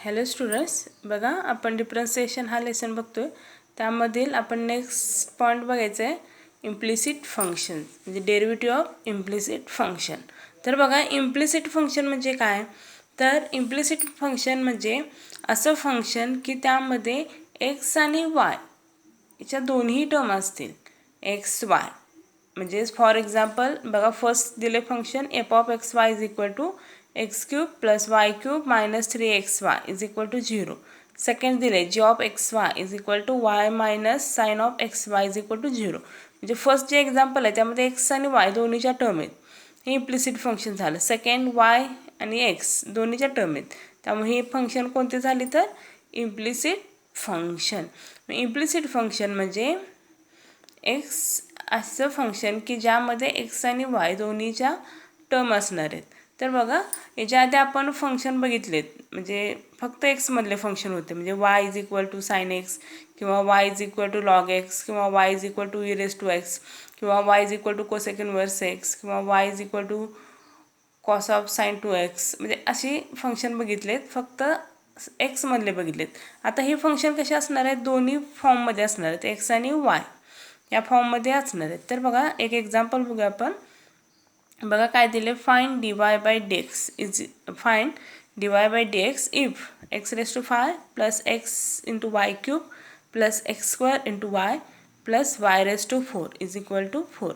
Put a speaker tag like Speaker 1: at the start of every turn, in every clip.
Speaker 1: Hello students, बघा आपण differentiation हा लेसन बघतोय. त्यामधील आपण नेक्स्ट पॉईंट बघायचं आहे इम्प्लिसिट फंक्शन, म्हणजे डेरिव्हेटिव्ह ऑफ इम्प्लिसिट फंक्शन. तर बघा इम्प्लिसिट फंक्शन म्हणजे काय? तर इम्प्लिसिट फंक्शन म्हणजे असं फंक्शन की त्यामध्ये एक्स आणि वाय याच्या दोन्ही टर्म असतील. एक्स वाय म्हणजे फॉर एक्झाम्पल बघा, फर्स्ट दिले function f of x y is equal to x cube plus y cube minus 3xy is equal to 0. Second दिले g of x y is equal to y minus sine of x y is equal to 0. म्हणजे first जे example आहे त्यामध्ये x आणि Y दोन्हीच्या term आहेत, हे implicit function झालं. सेकंड वाय आणि एक्स दोन्हीच्या टर्म आहेत, त्यामुळे हे फंक्शन कोणते झाले तर इम्प्लिसिट फंक्शन. इम्प्लिसिट फंक्शन म्हणजे एक्स असं फंक्शन की ज्यामध्ये एक्स आणि वाय दोन्हीच्या टर्म असणार आहेत. तर बघा, याच्या आधी आपण फंक्शन बघितलेत, म्हणजे फक्त एक्समधले फंक्शन होते, म्हणजे y is equal to sine x किंवा y is equal to log x किंवा y is equal to e raise to x किंवा y is equal to cosec inverse x किंवा y is equal to cos of sine 2x. म्हणजे अशी function बघितलेत, फक्त एक्समधले बघितलेत. आता हे फंक्शन कसे असणार आहेत? दोन्ही फॉर्ममध्ये असणार आहेत, एक्स आणि वाय या फॉर्ममध्ये असणार आहेत. तर बघा एक एक्झाम्पल बघूया आपण. बघा काय दिले, find dy by dx is find dy by dx if x raise to 5 plus x into y cube plus x square into y plus y raise to 4 is equal to 4.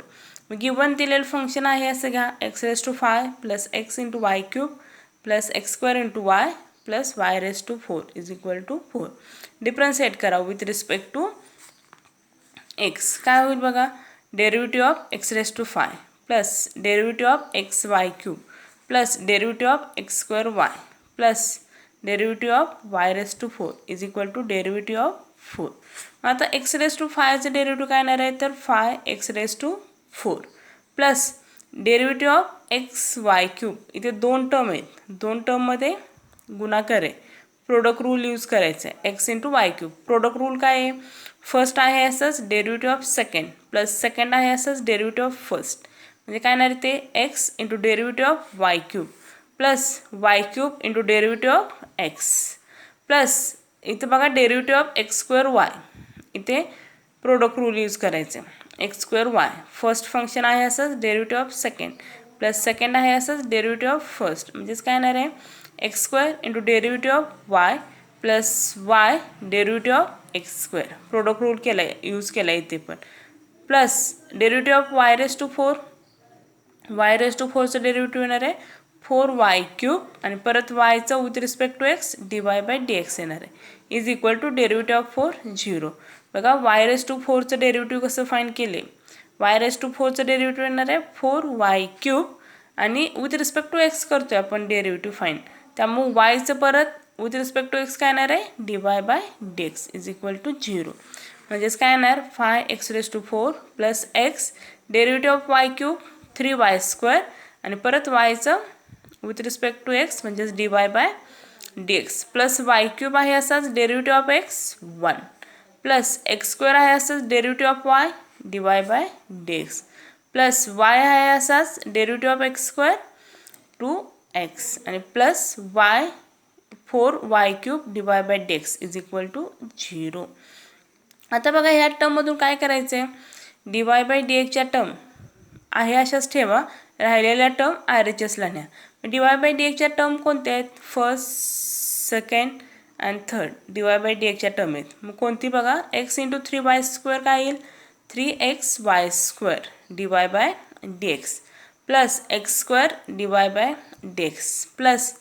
Speaker 1: मग given दिलेलं function आहे असं घ्या, x raise to 5 plus x into y cube plus x square into y plus y raise to 4 is equal to 4. Differentiate करा with respect to x. काय होईल बघा, derivative of x raise to 5 plus derivative of x y cube plus derivative of x square y plus derivative of y raise to 4 is equal to derivative of 4. आता x raise to 5चं derivative काय येणार आहे तर 5x raise to 4 plus derivative of x y cube. इथे दोन term आहेत, दोन टर्ममध्ये गुणाकार आहे, प्रोडक्ट रूल यूज करायचं आहे, x into y cube. Product rule काय आहे? फर्स्ट आहे असंच derivative of second plus second आहे असंच डेरिव्हेटिव्ह ऑफ फर्स्ट. म्हणजे काय येणार ते x into derivative of y cube plus y cube into derivative of x plus इथे बघा derivative of x square Y. इथे प्रोडक्ट रूल यूज करायचे, x square Y. First function आहे असंच derivative of second plus second आहे असंच derivative of first. म्हणजेच काय येणार आहे x square into derivative of y plus y derivative of x square. Product rule केला आहे, यूज केला आहे इथे पण. Plus derivative of y raise to 4, y raise to 4चं डेरिव्हेटिव्ह येणार आहे 4y क्यूब आणि परत वायचं with respect to x dy by dx येणार आहे is equal to derivative of 4 0. बघा वाय रेज टू 4चं डेरिव्हेटिव्ह कसं फाईंड केले, वाय रेज टू 4चं डेरिव्हेटिव्ह येणार आहे 4y क्यूब आणि विथ रिस्पेक्ट टू एक्स करतोय आपण डेरिव्हेटिव्ह फाईंड, त्यामुळे वायचं परत विथ रिस्पेक्ट टू एक्स काय येणार आहे dy by dx is equal to 0. म्हणजेच काय येणार 5x raise to 4 plus x derivative of y cube 3y square आणि परत वायचं विथ रिस्पेक्ट टू एक्स म्हणजेच dy by dx plus y cube आहे असाच derivative of x 1 plus x square आहे असाच derivative of y dy by dx plus y आहे असाच derivative of x square 2x आणि plus y 4y cube dy by dx is equal to 0. आता बघा ह्या टर्ममधून काय करायचं आहे, dy बाय dxच्या टर्म आहे अशाच ठेवा, राहिलेल्या टर्म RHSला न्या. dy बाय dxच्या टर्म कोणत्या आहेत? फर्स्ट, सेकंड आणि थर्ड dy बाय dxच्या टर्म आहेत. मग कोणती बघा, एक्स इंटू 3y स्क्वेअर काय येईल 3xy square dy by dx plus x square dy by dx plus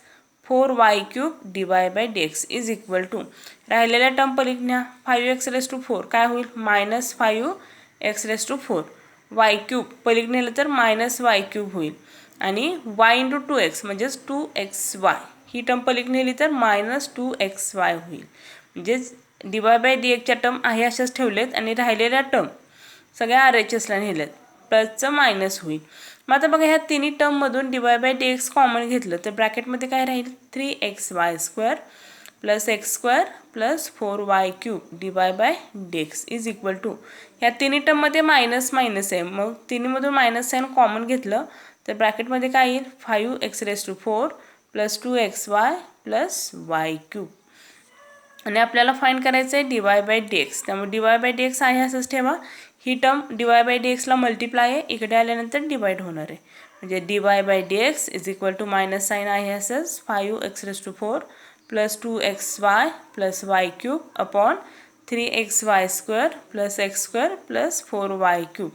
Speaker 1: 4y cube dy by dx is equal to राहिलेल्या टर्म पलीक न्या 5x रेज टू 4 काय होईल minus 5x raise to 4 y cube पलीक नेलं तर मायनस वाय क्यूब होईल आणि वाय इंटू 2x म्हणजेच 2xy ही टर्म पलीक नेली तर मायनस 2xy होईल. म्हणजेच dy बाय dxच्या टर्म आहे अशाच ठेवलेत आणि राहिलेल्या टर्म सगळ्या RHSला नेल्यात, प्लसचं मायनस होईल. मग आता बघा ह्या तिन्ही टर्ममधून dy बाय dx कॉमन घेतलं तर ब्रॅकेटमध्ये काय राहील 3xy square plus x square plus 4y cube dy by dx is equal to ह्या तिन्ही टर्ममध्ये मायनस मायनस आहे, मग तिन्हीमधून मायनस साईन कॉमन घेतलं तर ब्रॅकेटमध्ये काय येईल 5x raise to 4 plus 2xy plus y cube. आणि आपल्याला फाइंड करायचं आहे dy/dx. त्यामुळे dy/dx आहे असंच ठेवा. ही टर्म dy/dxला मल्टिप्लाय आहे, इकडे आल्यानंतर डिवाइड होणार आहे. म्हणजे dy/dx is equal to minus sign आहे असंच 5x⁴ plus 2xy plus y cube upon 3xy² plus x² plus 4y cube.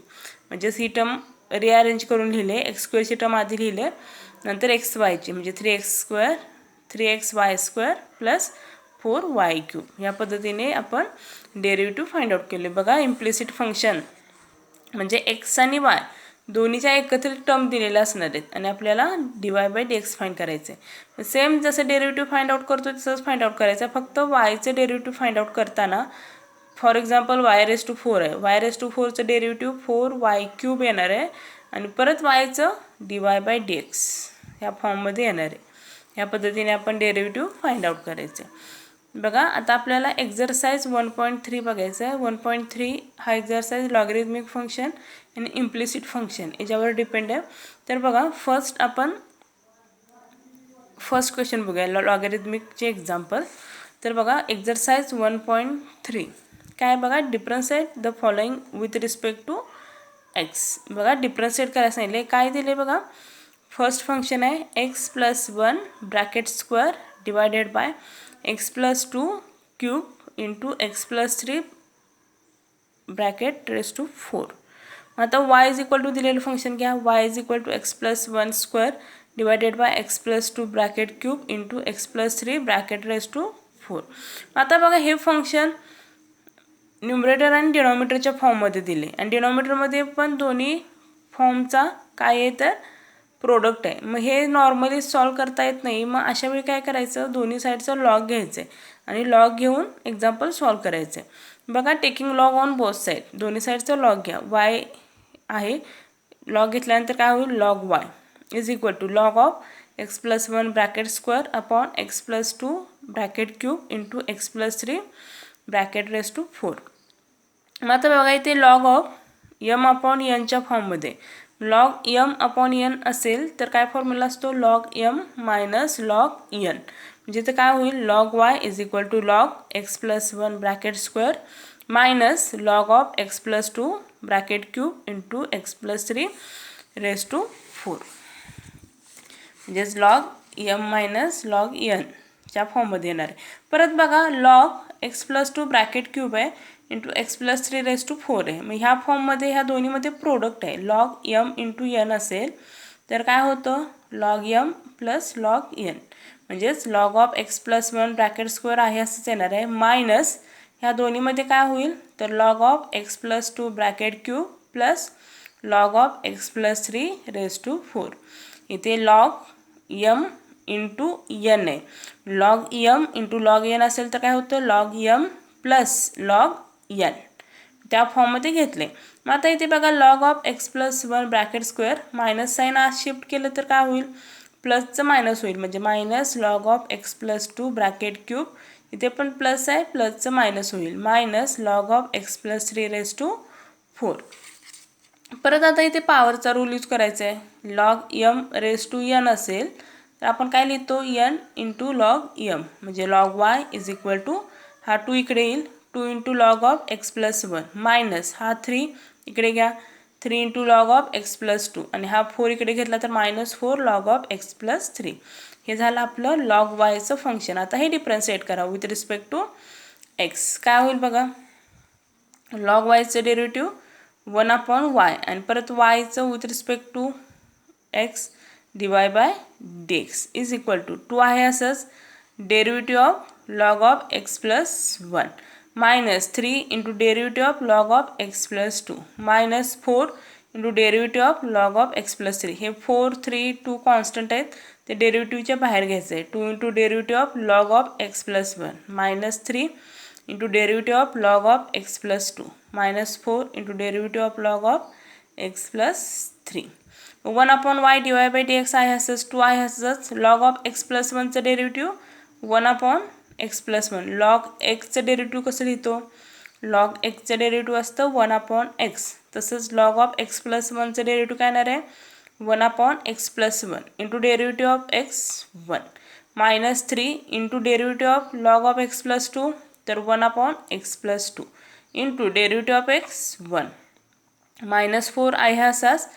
Speaker 1: म्हणजेच ही टर्म रिअरेंज करून लिहिले. x² टर्म आधी लिहिले, नंतर xyची म्हणजे 3xy² प्लस 4y क्यूब. या पद्धतीने आपण डेरिव्हेटिव्ह फाइंड आउट केले. बघा इम्प्लिसिट फंक्शन म्हणजे x आणि y दोन्हीच्या एकत्रित टर्म दिलेल्या असणार आहेत आणि आपल्याला dy/dx फाइंड करायचं आहे. सेम जसं डेरिव्हेटिव्ह फाइंड आउट करतो तसंच फाइंड आउट करायचं आहे. फक्त yचं डेरिव्हेटिव्ह फाइंड आउट करताना फॉर एक्झाम्पल y⁴ आहे, y⁴ डेरिव्हेटिव्ह 4y³ येणार आहे आणि परत yचं dy/dx ह्या फॉर्ममध्ये येणार आहे. या पद्धतीने आपण डेरिव्हेटिव्ह फाइंड आउट करायचे. बघा आता आपल्याला एक्झरसाइज 1.3 बघायचं आहे. 1.3 हा एक्झरसाइज लॉगरिथमिक फंक्शन आणि इम्प्लिसिट फंक्शन याच्यावर डिपेंड आहे. तर बघा फर्स्ट क्वेश्चन बघूया लॉगरिथमिकचे एक्झाम्पल. तर बघा एक्झरसाइज 1.3 काय बघा, differentiate the following with respect to x. बघा डिफरन्शिएट करायला सांगितले. काय दिले बघा, फर्स्ट फंक्शन आहे x+1 bracket square divided by x+2 cube into x+3 bracket raise to 4. आता y इज इक्वल टू दिलेलं फंक्शन घ्या. y is equal to x+1 square divided by x+2 bracket cube into x+3 bracket raise to 4. आता बघा हे function numerator आणि डिनॉमिनेटरच्या फॉर्ममध्ये दिले आणि डिनॉमिनेटरमध्ये पण दोन्ही फॉर्मचा काय आहे तर प्रोडक्ट आहे. मग हे नॉर्मली सॉल्व करता येत नाही. मग अशा वेळी काय करायचं, दोन्ही साईडचं लॉग घ्यायचं आहे आणि लॉग घेऊन एक्झाम्पल सॉल्व करायचं आहे. बघा taking log on both side, दोन्ही साईडचं लॉग घ्या. y आहे, लॉग घेतल्यानंतर काय होईल, log y is equal to log of x+1 bracket square upon x+2 bracket cube into x+3 bracket raise to 4. मग आता बघा इथे लॉग ऑफ m/nच्या फॉर्ममध्ये लॉग m/n असेल तर काय फॉर्म्युला असतो, log m minus log n. म्हणजे इथे काय होईल, log y is equal to log x+1 bracket square minus log of x+2 bracket cube into x+3 raise to 4. म्हणजेच log m minus log n च्या फॉर्ममध्ये येणार आहे. परत बघा लॉग x+2 ब्रॅकेट क्यूब आहे इंटू x+3 रेस टू 4 आहे. मग ह्या फॉर्ममध्ये ह्या दोन्हीमध्ये प्रोडक्ट आहे. लॉग m इंटू n असेल तर काय होतं, log m plus log n. म्हणजेच log of x+1 bracket square आहे असंच येणार आहे मायनस ह्या दोन्हीमध्ये काय होईल तर log of x+2 bracket cube plus log of x+3 raise to 4. इथे लॉग m इंटू n आहे. Log m into log n असेल तर काय होतं, log m plus log n त्या फॉर्ममध्ये घेतले. मग आता इथे बघा log of x+1 bracket square minus sign आज शिफ्ट केलं तर काय होईल, प्लसचं मायनस होईल. म्हणजे minus log of x+2 bracket cube, इथे पण प्लस आहे, प्लसचं मायनस होईल minus log of x+3 raise to 4. परत आता इथे पॉवरचा रूल यूज करायचा आहे. Log m raise to n असेल तर आपण काय लिहितो, n इंटू लॉग m. म्हणजे log y is equal to हा 2 इकडे येईल, 2 into log of x+1 minus हा 3 इकडे घ्या, 3 इंटू लॉग ऑफ x+2 आणि हा 4 इकडे घेतला तर -4 लॉग ऑफ x+3. हे झालं आपलं लॉग वायचं फंक्शन. आता हे डिफरन्शिएट करा विथ रिस्पेक्ट टू x. काय होईल बघा, लॉग वायचं डेरिव्हेटिव्ह 1/y आणि परत वायचं with respect to x dy/dx is equal to 2 आहे असंच derivative of log of x+1 minus 3 into derivative of log of x+2 minus 4 into derivative of log of x+3. हे 4, 3, 2 कॉन्स्टंट आहेत, ते डेरिव्हेटिव्हच्या बाहेर घ्यायचं आहे. 2 into derivative of log of x+1 minus 3 into derivative of log of x+2 minus 4 into derivative of log of x+3. 1/y dy/dx आहे असंच, 2 आहे असंच. लॉग ऑफ x+1चं डेरिव्हेटिव्ह 1/x+1. लॉग xचं डेरिव्हेटिव्ह कसं लिहितो, लॉग xचं डेरिव्हेटिव्ह असतं 1/x. तसंच लॉग ऑफ x+1चं डेरिव्हेटिव्ह काय येणार आहे, 1 upon x plus 1 into derivative of x 1 minus 3 into derivative of log of x plus 2 तर 1 upon x plus 2 into derivative of x 1 minus 4 आहे असाच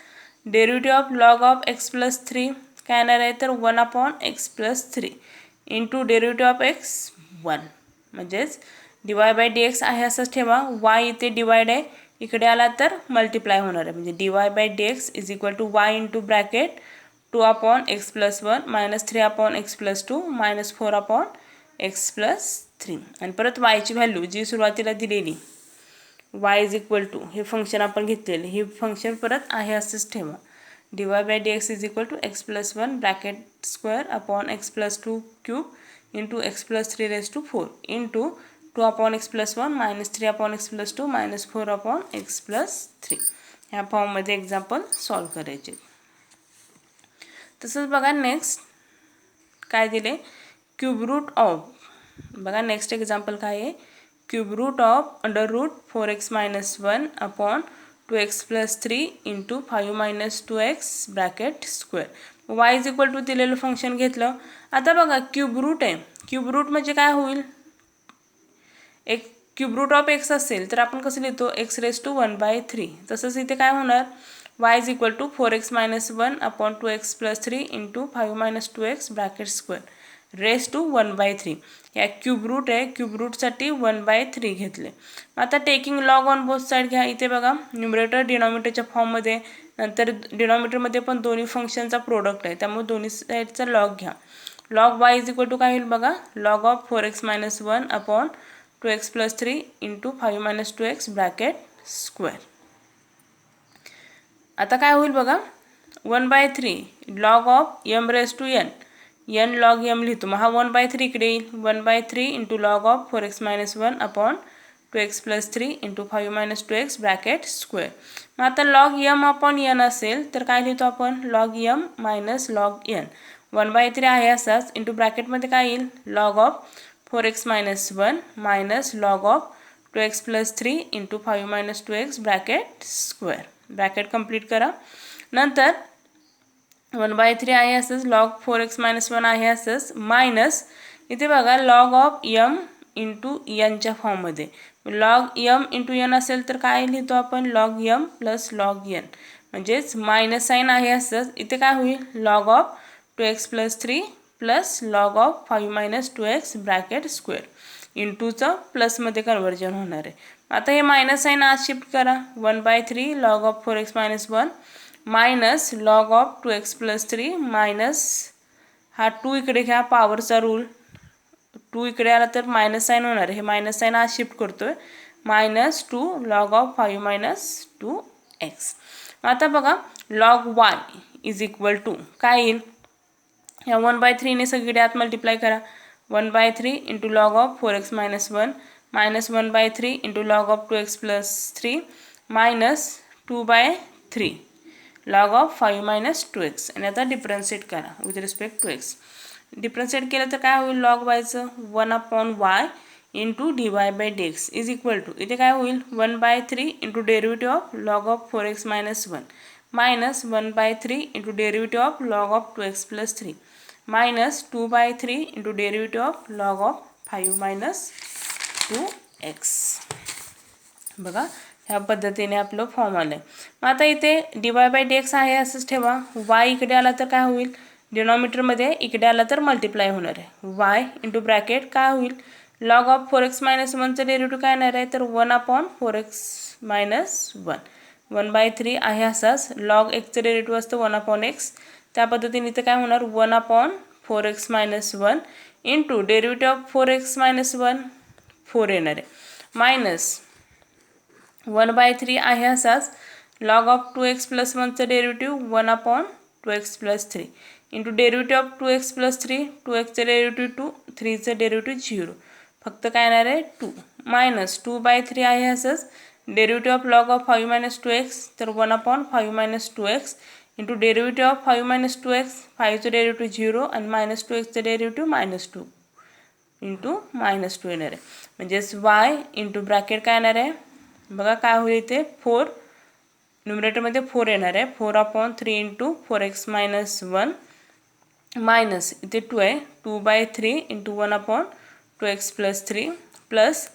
Speaker 1: derivative of log of x plus 3 काय येणार आहे तर 1 upon x plus 3 into derivative of x 1 म्हणजेच dy by dx आहे असंच ठेवा. y इथे डिवाइड आहे इकडे आला तर मल्टिप्लाय होणार आहे म्हणजे dy by dx is equal to y into bracket 2 upon x plus 1 minus 3 upon x plus 2 minus 4 upon x plus 3 आणि परत वायची व्हॅल्यू जी सुरुवातीला दिलेली y इज इक्वल टू हे फंक्शन आपण घेतलेले हे फंक्शन परत आहे असंच ठेवा. dy by dx is equal to x plus 1 bracket square upon x plus 2 cube into x plus 3 raise to 4 into 2 upon x plus 1 minus 3 upon x plus 2 minus 4 upon x plus 3 ह्या फॉर्ममध्ये example solve करायचे. तसंच बघा next काय दिले cube root of बघा next example काय आहे cube root of under root 4x minus 1 upon 2x plus 3 into 5 minus 2x bracket square y is equal to दिलेलं फंक्शन घेतलं. आता बघा क्यूब रूट आहे क्यूब रूट म्हणजे काय होईल एक क्यूब रूट ऑफ एक्स असेल तर आपण कसं लिहितो एक्स रेस टू 1/3 तसंच इथे काय होणार y is equal to 4x minus 1 upon 2x plus 3 into 5 minus 2x bracket square raise to 1/3 या क्यूब रूट आहे क्यूब रूटसाठी 1/3 घेतले. आता taking log on both side घ्या इथे बघा न्यूमरेटर डिनॉमिनेटरच्या फॉर्ममध्ये नंतर डिनॉमिनेटरमध्ये पण दोन्ही फंक्शनचा प्रोडक्ट आहे त्यामुळे दोन्ही साईडचा लॉग घ्या. Log y is equal to काय होईल बघा log of 4x minus 1 upon 2x plus 3 into 5 minus 2x bracket square. आता काय होईल बघा 1/3 log of m raise to n log m लिहितो मग हा 1/3 इकडे येईल 1/3 into log of 4x minus 1 upon 2x plus 3 into 5 minus 2x bracket square. मग आता लॉग m अपॉन n असेल तर काय लिहितो आपण log m minus log n 1/3 आहे असाच इंटू ब्रॅकेटमध्ये काय येईल log of 4x minus 1 minus log of 2x plus 3 into 5 minus 2x bracket square bracket complete करा. नंतर 1/3 आहे असंच लॉग 4x मायनस 1 आहे असंच मायनस इथे बघा लॉग ऑफ m इंटू nच्या फॉर्ममध्ये लॉग m इंटू n असेल तर काय लिहितो आपण log m plus log n म्हणजेच मायनस साईन आहे असंच इथे काय होईल log of 2x plus 3 plus log of 5 minus 2x bracket square इंटूचं प्लसमध्ये कन्वर्जन होणार आहे. आता हे मायनस साईन आज शिफ्ट करा 1/3 log of 4x minus 1 minus log of 2x plus 3 minus हा 2 इकडे घ्या पॉवरचा रूल 2 इकडे आला तर मायनस साईन होणार आहे हे मायनस साईन आज शिफ्ट करतोय minus 2 log of 5 minus 2x. आता बघा log y is equal to काय येईल ह्या 1/3 ने सगळीकडे आत मल्टिप्लाय करा 1/3 into log of 4x minus 1 minus 1/3 into log of 2x plus 3 minus 2/3 log of 5 minus 2x आणि आता डिफरन्शिएट करा with respect to x. Differentiate केलं तर काय होईल लॉग वायचं 1 upon y into dy by dx is equal to इथे काय होईल 1/3 into derivative of log of 4x minus 1 minus 1/3 into derivative of log of 2x plus 3 minus 2/3 into derivative of log of 5 minus 2x. बघा ह्या पद्धतीने आपलं form आलं आहे. मग आता इथे dy बाय dx आहे असंच ठेवा y इकडे आला तर काय होईल डिनॉमिनेटरमध्ये इकडे आला तर मल्टिप्लाय होणार आहे y इंटू ब्रॅकेट काय होईल लॉग ऑफ 4x मायनस 1चं डेरिव्हेटिव्ह काय येणार आहे तर 1 अपॉन 4x मायनस 1 1/3 आहे असाच लॉग एक्सचं डेरिव्हेटिव्ह असतं 1 अपॉन एक्स त्या पद्धतीने इथं काय होणार 1 upon 4x minus 1 into derivative of 4x minus 1 4 येणार आहे मायनस 1/3 आहे असाच लॉग ऑफ 2x प्लस 1चं derivative 1 upon 2x plus 3 into derivative of 2x plus 3 2xचं डेरिव्हेटिव्ह 2 3चं डेरिव्हेटिव्ह 0 फक्त काय येणार आहे 2 मायनस 2/3 आहे असंच derivative of log of 5 minus 2x तर 1 upon 5 minus 2x into derivative of 5 minus 2x 5चं डेरिव्हेटिव्ह 0 आणि मायनस 2xचं डेरिव्हेटिव्ह मायनस 2 इंटू मायनस 2 येणार आहे म्हणजेच y इंटू ब्रॅकेट काय येणार आहे बघा काय होईल इथे 4 न्यूमरेटरमध्ये 4 येणार आहे. 4/3 इंटू 4x मायनस 1 मायनस इथे 2 आहे. 2/3 इंटू 1/2x प्लस 3 प्लस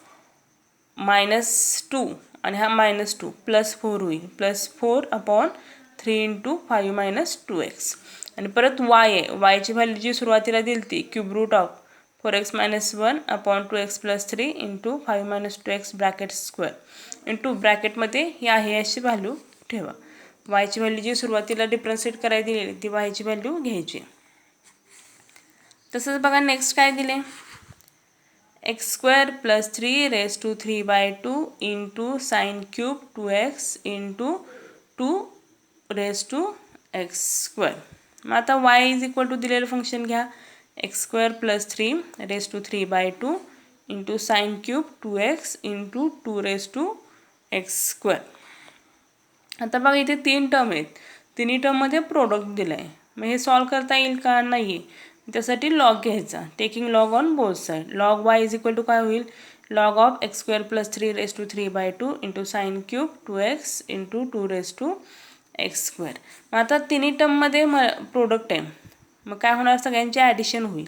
Speaker 1: -2 आणि हा -2 प्लस 4 होईल. प्लस 4/3 इंटू 5 मायनस 2x आणि परत y आहे. yची व्हॅल्यू जी सुरुवातीला दिली ती cube root of 4x minus 1/2x plus 3 into 5 minus 2x bracket square into ब्रॅकेटमध्ये ही आहे अशी व्हॅल्यू ठेवा. yची व्हॅल्यू जी सुरुवातीला डिफरन्शिएट करायला दिलेली ती yची व्हॅल्यू घ्यायची. तसंच बघा नेक्स्ट काय दिले, x² plus 3 raise to 3/2 into sine cube 2x into 2 raise to x². मग आता y इज इक्वल टू दिलेलं फंक्शन घ्या. x² plus 3 raise to 3/2 into sine cube 2x into 2 raise to x². आता बघा इथे 3 टर्म आहेत. तिन्ही टर्ममध्ये प्रोडक्ट दिलं आहे. मग हे सॉल्व करता येईल का? नाही. त्यासाठी लॉग घ्यायचा. Taking log on both side. Log y is equal to काय होईल, log of x² plus 3 raise to 3/2 into sine cube 2x into 2 raise to x². मग आता तिन्ही टर्ममध्ये प्रोडक्ट आहे. मग काय होणार, सगळ्यांचे ॲडिशन होईल.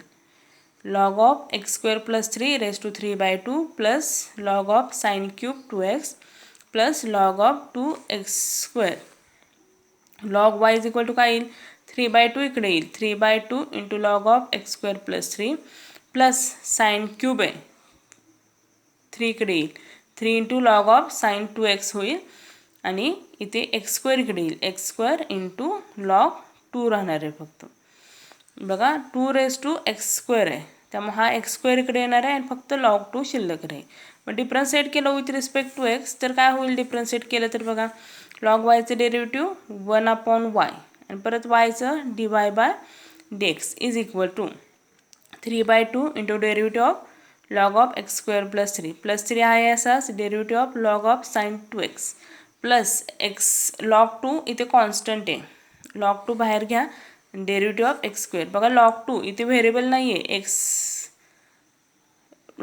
Speaker 1: Log of x² plus 3 raise to 3/2 plus log of sine cube 2x plus log of 2x². Log y is equal to काय येईल, 3/2 इकडे येईल. 3/2 into log of x² plus 3 plus sine cube आहे 3 इकडे येईल. 3 into log of sine 2x होईल आणि इथे x² इकडे येईल. x² इंटू लॉग 2 राहणार आहे फक्त. बघा 2 रेज टू x² आहे, त्यामुळे हा x² इकडे येणार आहे आणि फक्त log 2 शिल्लक राहील. मग डिफरन्शिएट केलं विथ रिस्पेक्ट टू x तर काय होईल, डिफरन्शिएट केलं तर बघा log yचं डेरिव्हेटिव्ह 1/y आणि परत yचं dy/dx is equal to 3/2 into derivative of log of x² plus 3 plus 3 आहे असाच derivative of log of sine 2x plus log 2 इथे कॉन्स्टंट आहे. log 2 बाहेर घ्या. Derivative of x². बघा log 2 इथे व्हेरिएबल नाही आहे.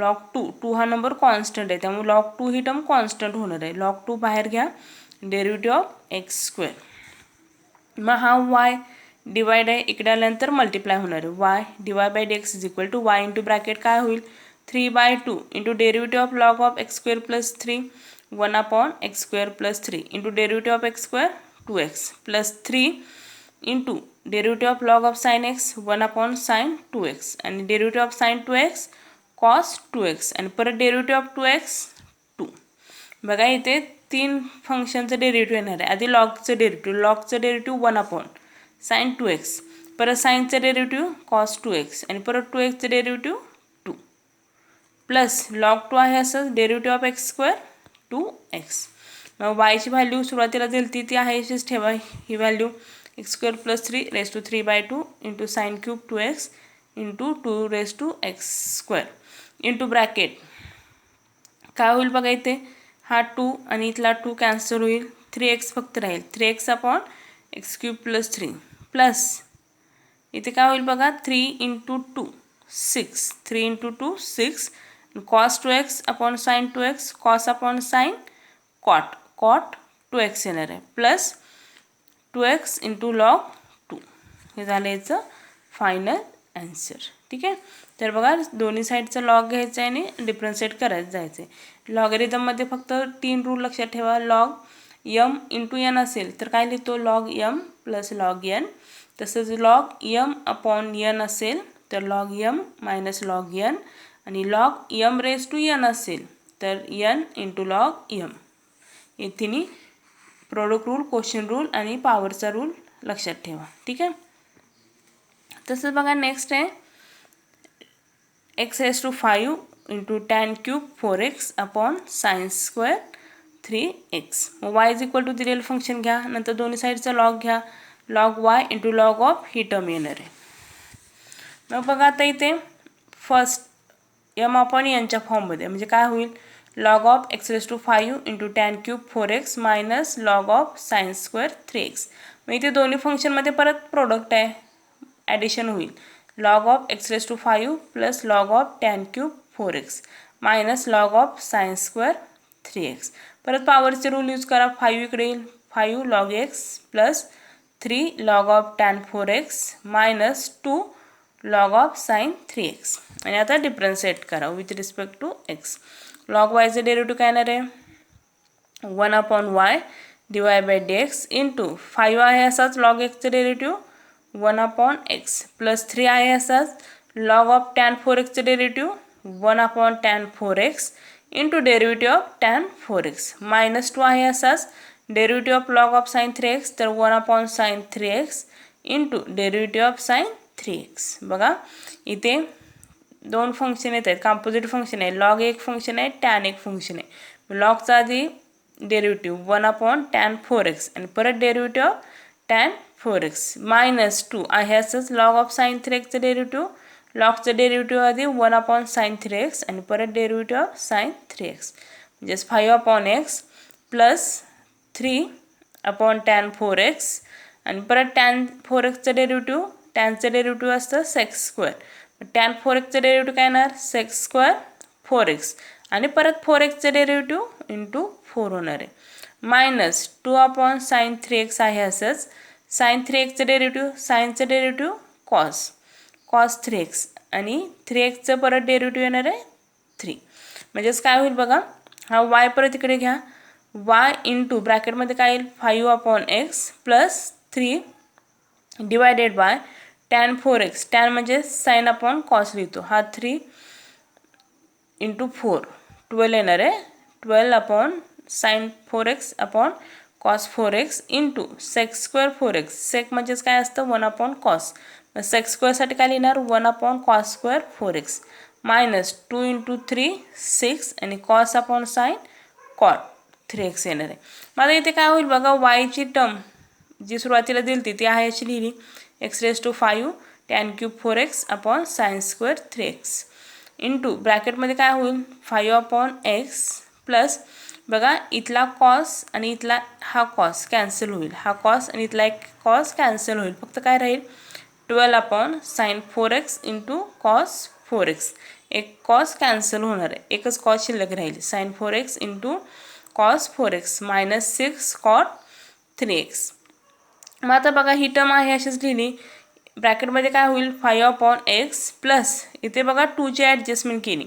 Speaker 1: log 2 हा नंबर कॉन्स्टंट आहे, त्यामुळे log 2 ही टर्म कॉन्स्टंट होणार आहे. log 2 बाहेर घ्या. Derivative of x². मग हा y डिवाइड आहे, इकडे आल्यानंतर मल्टिप्लाय होणार आहे. y dy/dx is equal to y into bracket काय होईल, 3/2 into derivative of log of x² plus 3 1/x² plus 3 into derivative of x² 2x plus 3 into derivative of log of sine x 1/sin 2x आणि derivative of sine 2x cos 2x आणि परत derivative of 2x 2. बघा इथे 3 फंक्शनचं derivative येणार आहे. आधी लॉगचं derivative 1/sin 2x, परत साईनचं derivative cos 2x आणि परत 2xचं डेरिव्हेटिव्ह 2 प्लस log 2 आहे असं डेरिव्हेटिव्ह ऑफ x² 2x. मग yची व्हॅल्यू सुरुवातीला दिली ती आहे अशीच ठेवा. ही value x² plus 3 raise to 3/2 into sine cube 2x into 2 raise to x² into bracket काय होईल बघा इथे हा 2 आणि इथला 2 कॅन्सल होईल. 3x फक्त राहील. 3x/x³ प्लस 3 प्लस इथे काय होईल बघा 3 into 2 6 3 into 2 6 cos 2x/sin 2x cos/sin cot 2x येणार आहे प्लस 2x इंटू लॉग 2. हे झालं याचं फायनल ॲन्सर. ठीक आहे. तर बघा दोन्ही साईडचं लॉग घ्यायचं आहे आणि डिफरन्शिएट करायचं जायचं आहे. लॉगरिथममध्ये फक्त 3 रूल लक्षात ठेवा. लॉग m इंटू n असेल तर काय लिहितो, log m plus log n. तसंच लॉग m/n असेल तर log m minus log n आणि log m raise to n असेल तर n इंटू लॉग m. हे तिन्ही प्रोडक्ट रूल, क्वेश्चन रूल आणि पॉवरचा रूल लक्षात ठेवा. ठीक आहे. तसंच बघा नेक्स्ट आहे x⁵ into tan cube 4x/sin² 3x. मग y इज इक्वल टू दिलेलं फंक्शन घ्या. नंतर दोन्ही साईडचा लॉग घ्या. Log y into log of he term येणार आहे. मग बघा आता इथे फर्स्ट m/nच्या फॉर्ममध्ये म्हणजे काय होईल, log of x⁵ into tan cube 4x minus log of sin² 3x. मग इथे दोन्ही फंक्शनमध्ये परत प्रोडक्ट आहे, ॲडिशन होईल. Log of x⁵ plus log of tan cube 4x minus log of sin² 3x. परत पॉवरचे रूल यूज करा. 5 इकडे येईल. 5 log x plus 3 log of tan 4x minus 2 log of sin 3x. आणि आता डिफरन्शिएट करा with respect to x. Log वायचं derivative काय येणार आहे 1 upon y dy by dx into 5 आहे असाच लॉग एक्सचं डेरिव्हेटिव्ह 1 अपॉन x प्लस 3 आहे असाच लॉग ऑफ tan 4xचं derivative 1 upon tan 4x into derivative of tan 4x minus 2 आहे असाच derivative of log of sin 3x तर 1 upon sin 3x into derivative of sin 3x. बघा इथे दोन function येत आहेत कॉम्पोजिट फंक्शन आहे लॉग एक फंक्शन आहे टॅन एक फंक्शन आहे. लॉगचा आधी डेरिव्हेटिव्ह 1 अपॉन tan 4x आणि परत derivative of tan 4x minus 2 आहे असंच लॉग ऑफ sin 3xचं डेरिव्हेटिव्ह लॉगचं डेरिव्हेटिव्ह आधी 1 अपॉन sin 3x आणि परत डेरिव्हेटिव्ह ऑफ sin 3x म्हणजेच 5 upon x plus 3 upon tan 4x आणि परत tan 4xचं डेरिव्हेटिव्ह टॅनचं डेरिव्हेटिव्ह असतं सेक्स स्क्वेअर tan 4xचं डेरिव्हेटिव्ह काय येणार सेक्स स्क्वेअर 4x आणि परत 4xचं डेरिव्हेटिव्ह इंटू 4 होणार आहे मायनस 2 अपॉन sin 3x आहे असंच sin 3xचं डेरिव्हेटिव्ह सायनचं डेरिव्हेटिव्ह कॉस 3x आणि 3xचं परत डेरिव्हेटिव्ह येणार आहे 3 म्हणजेच काय होईल बघा हा y परत इकडे घ्या y इंटू ब्रॅकेटमध्ये काय येईल 5 upon x plus 3 divided by tan 4x tan म्हणजे साइन अपॉन कॉस लिहितो हा 3 इंटू 4 12 येणार आहे 12 upon sine 4x upon cos 4x into sec square 4x sec म्हणजेच काय असतं 1 अपॉन कॉस सेक स्क्वेअरसाठी काय लिहिणार 1 upon cos square 4x minus 2 into 3 6 आणि cos upon sine cot 3x येणार आहे. माझा इथे काय होईल बघा वायची टर्म जी सुरुवातीला दिली ती आहे अशी लिहिली x raised to 5 tan cube 4x upon sine square 3x into ब्रॅकेटमध्ये काय होईल 5 अपॉन x प्लस बघा इथला कॉस आणि इथला हा कॉस कॅन्सल होईल हा कॉस आणि इथला एक कॉस कॅन्सल होईल फक्त काय राहील 12 upon sine 4x into cos 4x एक कॉस कॅन्सल होणार आहे एकच कॉस शिल्लक राहील sine 4x into cos 4x minus 6 cot 3x. मग आता बघा ही टर्म आहे अशीच लिहिली ब्रॅकेटमध्ये काय होईल 5 अपॉन x प्लस इथे बघा 2ची ॲडजस्टमेंट केली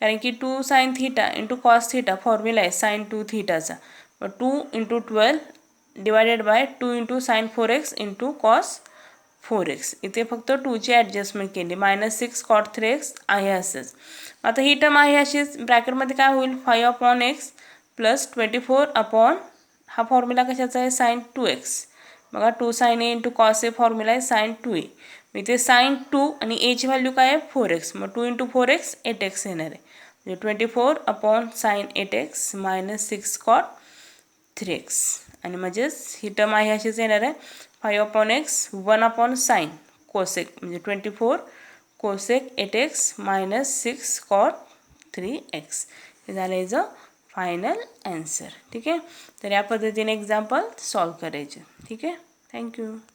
Speaker 1: कारण की 2 sine theta into cos theta formula आहे साइन 2 थीटाचा 2 into 12 divided by 2 into sine 4x into cos 4x इथे फक्त 2ची ॲडजस्टमेंट केली मायनस 6 कॉट 3x आहे असंच. आता ही टर्म आहे अशीच ब्रॅकेटमध्ये काय होईल 5 अपॉन x प्लस 24 अपॉन हा फॉर्म्युला कशाचा आहे साइन 2x बघा 2 sign A into cos A formula आहे साइन 2a इथे साइन 2 आणि एची व्हॅल्यू काय आहे 4x मग 2 इंटू 4x 8x येणार आहे म्हणजे 24 upon sine 8x minus 6 cot 3x आणि म्हणजेच ही टर्म आहे अशीच येणार आहे 5 upon x 1 upon sine cosec म्हणजे 24 cosec 8x minus 6 cot 3x हे झालं याचं फायनल आन्सर. ठीक आहे तर या पद्धतीने एक्झाम्पल सॉल्व करायचे. ठीक आहे थँक्यू.